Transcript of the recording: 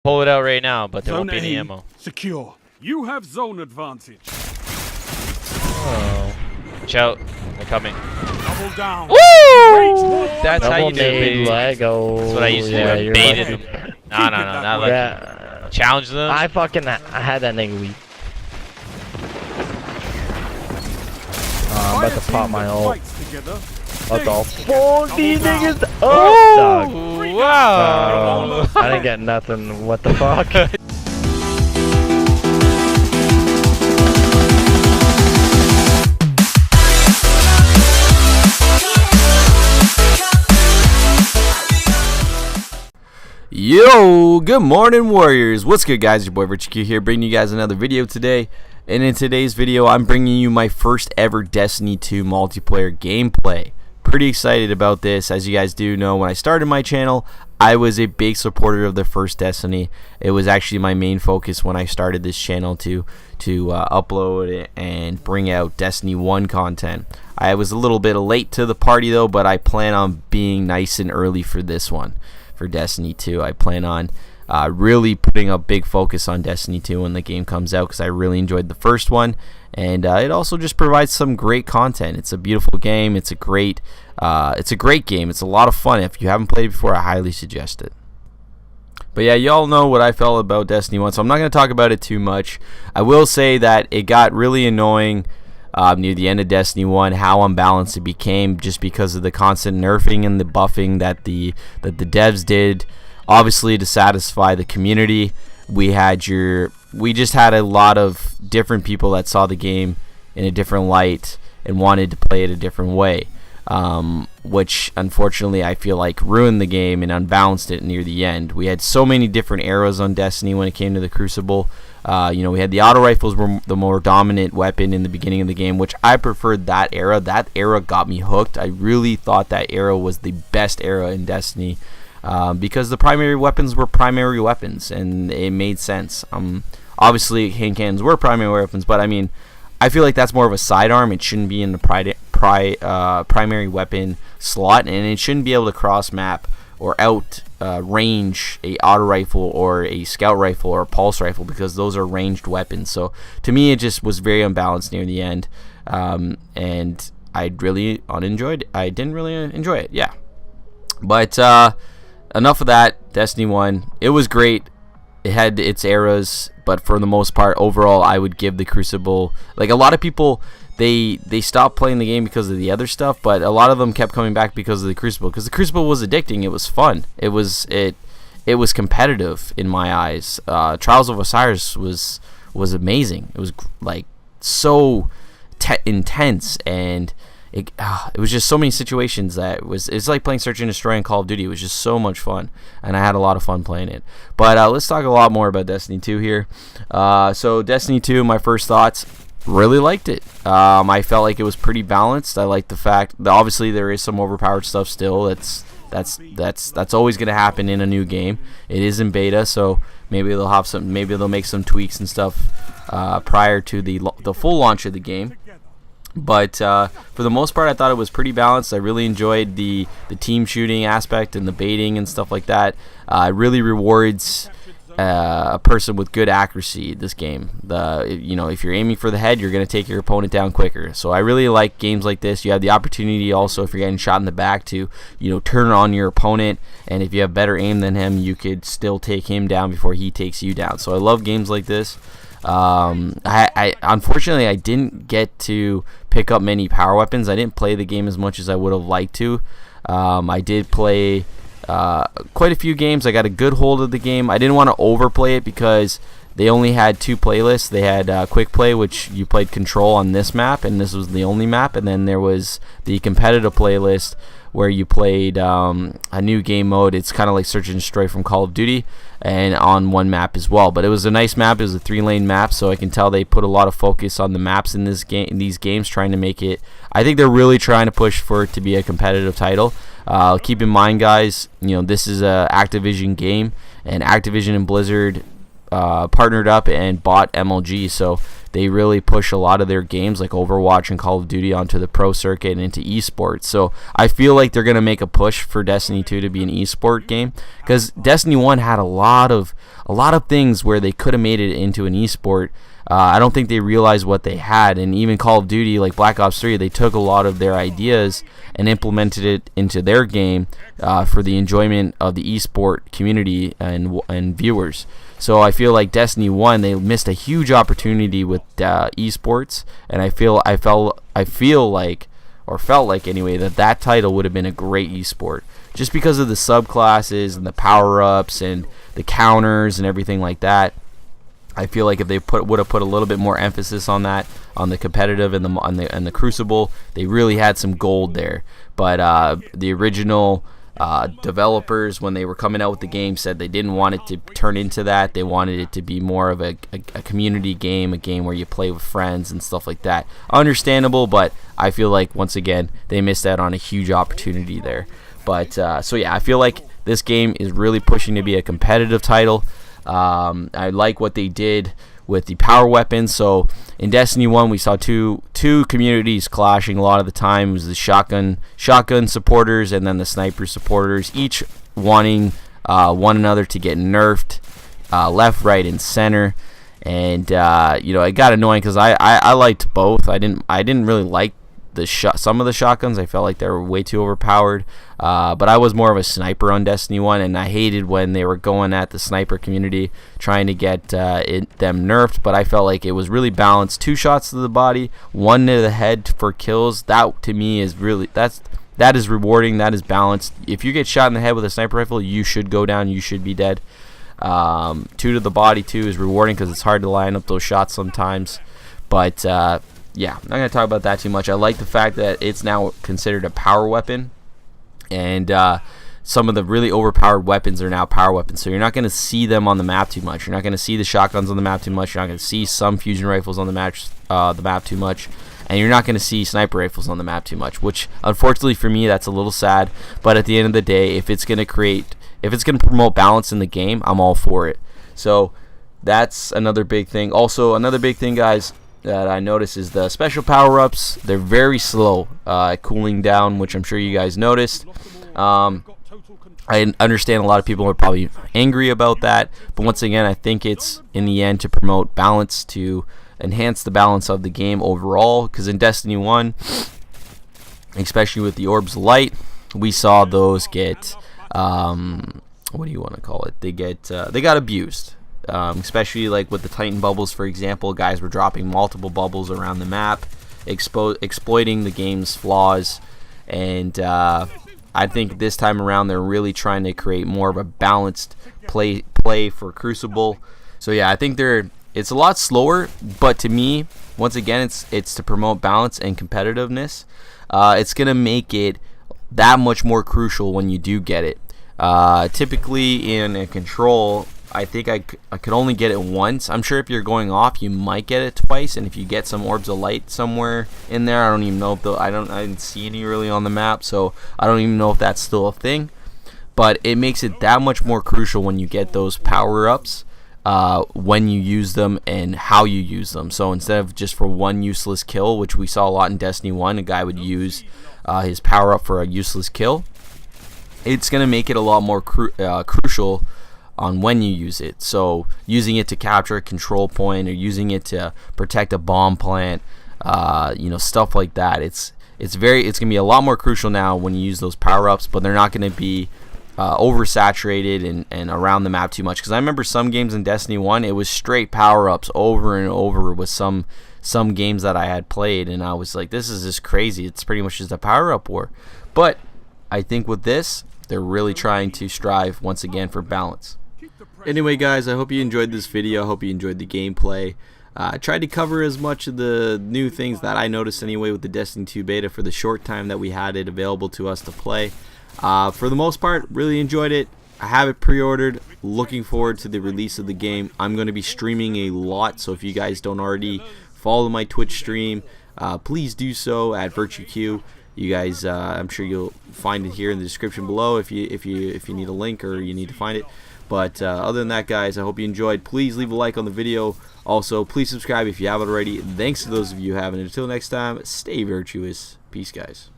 pull it out right now, but there won't Zone be any A ammo. secure. You have zone advantage. Oh. Watch out. They're coming. Double down. Woo! That's how Double you do it, baby. Lego. That's what I used to Yeah, do. you're Baited lucky. them. No, not like Yeah. challenge them. I had that nigga weak. I'm about to pop my ult. What the fuck? These niggas. Oh, dog. Wow. I didn't get nothing. What the fuck? Yo, good morning, Warriors. What's good, guys? Your boy Rich Q here, bringing you guys another video today. And in today's video, I'm bringing you my first ever Destiny 2 multiplayer gameplay. Pretty excited about this. As you guys do know, when I started my channel, I was a big supporter of the first Destiny. It was actually my main focus when I started this channel to upload it and bring out Destiny 1 content. I was a little bit late to the party though, but I plan on being nice and early for this one. For Destiny 2, I plan on really putting a big focus on Destiny 2 when the game comes out, because I really enjoyed the first one, and it also just provides some great content. It's a beautiful game. It's a great game. It's a lot of fun. If you haven't played it before, I highly suggest it. But yeah, y'all know what I felt about Destiny 1, so I'm not going to talk about it too much. I will say that it got really annoying near the end of Destiny 1, how unbalanced it became, just because of the constant nerfing and the buffing that the devs did, obviously to satisfy the community. We just had a lot of different people that saw the game in a different light and wanted to play it a different way, which unfortunately I feel like ruined the game and unbalanced it near the end. We had so many different eras on Destiny when it came to the Crucible. We had the auto rifles were the more dominant weapon in the beginning of the game, which I preferred that era. That era got me hooked. I really thought that era was the best era in Destiny, because the primary weapons were primary weapons, and it made sense. Obviously, hand cannons were primary weapons, but I mean, I feel like that's more of a sidearm. It shouldn't be in the primary weapon slot, and it shouldn't be able to cross map or out range a auto rifle or a scout rifle or a pulse rifle, because those are ranged weapons. So to me, it just was very unbalanced near the end, and I didn't really enjoy it. Yeah, but enough of that. Destiny 1, it was great. It had its eras, but for the most part, overall, I would give the Crucible, like a lot of people, they stopped playing the game because of the other stuff, but a lot of them kept coming back because of the Crucible, because the Crucible was addicting. It was fun. It was competitive in my eyes. Trials of Osiris was amazing. It was like so intense, and it was just so many situations that it's like playing Search and Destroy and Call of Duty. It was just so much fun, and I had a lot of fun playing it. But let's talk a lot more about Destiny 2 here. So Destiny 2, my first thoughts. Really liked it. I felt like it was pretty balanced. I like the fact that obviously there is some overpowered stuff still. That's always going to happen in a new game. It is in beta, so maybe they'll make some tweaks and stuff prior to the full launch of the game. But for the most part, I thought it was pretty balanced. I really enjoyed the team shooting aspect and the baiting and stuff like that. It really rewards a person with good accuracy. This game, if you're aiming for the head, you're going to take your opponent down quicker. So I really like games like this. You have the opportunity also, if you're getting shot in the back, to turn on your opponent, and if you have better aim than him, you could still take him down before he takes you down. So I love games like this. I unfortunately I didn't get to pick up many power weapons. I didn't play the game as much as I would have liked to. I did play quite a few games. I got a good hold of the game. I didn't want to overplay it because they only had two playlists. They had quick play, which you played control on this map, and this was the only map, and then there was the competitive playlist where you played a new game mode. It's kind of like Search and Destroy from Call of Duty, and on one map as well. But it was a nice map. It was a 3-lane map, so I can tell they put a lot of focus on the maps in this game, in these games, trying to make it. I think they're really trying to push for it to be a competitive title. Keep in mind, guys, this is a Activision game, and Activision and Blizzard partnered up and bought MLG, so they really push a lot of their games like Overwatch and Call of Duty onto the pro circuit and into esports. So I feel like they're going to make a push for Destiny 2 to be an esport game, because Destiny 1 had a lot of things where they could have made it into an esport. I don't think they realized what they had, and even Call of Duty, like Black Ops 3, they took a lot of their ideas and implemented it into their game for the enjoyment of the esport community and viewers. So I feel like Destiny 1, they missed a huge opportunity with esports, and I felt like anyway that title would have been a great esport, just because of the subclasses and the power-ups and the counters and everything like that. I feel like if they would have put a little bit more emphasis on that, on the competitive and the Crucible, they really had some gold there. But the original developers, when they were coming out with the game, said they didn't want it to turn into that. They wanted it to be more of a community game, a game where you play with friends and stuff like that. Understandable, but I feel like, once again, they missed out on a huge opportunity there. But so yeah, I feel like this game is really pushing to be a competitive title. I like what they did with the power weapons. So in Destiny 1, we saw two communities clashing a lot of the time. It was the shotgun supporters and then the sniper supporters, each wanting one another to get nerfed left, right, and center. And it got annoying because I liked both. I didn't really like some of the shotguns. I felt like they were way too overpowered. But I was more of a sniper on Destiny 1, and I hated when they were going at the sniper community trying to get them nerfed. But I felt like it was really balanced. 2 shots to the body, 1 to the head for kills. That to me is really that is rewarding. That is balanced. If you get shot in the head with a sniper rifle, you should go down. You should be dead. 2 to the body too is rewarding because it's hard to line up those shots sometimes. But yeah, I'm not going to talk about that too much. I like the fact that it's now considered a power weapon, and some of the really overpowered weapons are now power weapons. So you're not going to see them on the map too much. You're not going to see the shotguns on the map too much. You're not going to see some fusion rifles on the map too much. And you're not going to see sniper rifles on the map too much, which unfortunately for me, that's a little sad. But at the end of the day, if it's going to promote balance in the game, I'm all for it. So that's another big thing. Also, another big thing, guys, that I noticed is the special power-ups. They're very slow cooling down, which I'm sure you guys noticed. I understand a lot of people are probably angry about that, but once again, I think it's in the end to promote balance, to enhance the balance of the game overall, because in Destiny 1, especially with the Orbs of Light, we saw those get what do you want to call it? They got abused. Especially like with the Titan bubbles, for example, guys were dropping multiple bubbles around the map, exploiting the game's flaws, and I think this time around they're really trying to create more of a balanced play for Crucible. So yeah, I think it's a lot slower, but to me, once again, it's to promote balance and competitiveness. It's gonna make it that much more crucial when you do get it. Typically in a control, I think I could only get it once. I'm sure if you're going off, you might get it twice, and if you get some Orbs of Light somewhere in there, I don't even know if I didn't see any really on the map, so I don't even know if that's still a thing. But it makes it that much more crucial when you get those power-ups, when you use them and how you use them. So instead of just for one useless kill, which we saw a lot in Destiny 1, a guy would use his power-up for a useless kill, it's going to make it a lot more crucial on when you use it. So using it to capture a control point, or using it to protect a bomb plant, stuff like that. It's gonna be a lot more crucial now when you use those power-ups, but they're not gonna be oversaturated and around the map too much. Because I remember some games in Destiny 1, it was straight power-ups over and over with some games that I had played, and I was like, this is just crazy. It's pretty much just a power-up war. But I think with this, they're really trying to strive once again for balance. Anyway, guys, I hope you enjoyed this video. I hope you enjoyed the gameplay. I tried to cover as much of the new things that I noticed anyway with the Destiny 2 beta for the short time that we had it available to us to play. For the most part, really enjoyed it. I have it pre-ordered. Looking forward to the release of the game. I'm going to be streaming a lot, so if you guys don't already follow my Twitch stream, please do so at VirtueQ. You guys, I'm sure you'll find it here in the description below if you need a link or you need to find it. But other than that, guys, I hope you enjoyed. Please leave a like on the video. Also, please subscribe if you haven't already. Thanks to those of you who haven't. Until next time, stay virtuous. Peace, guys.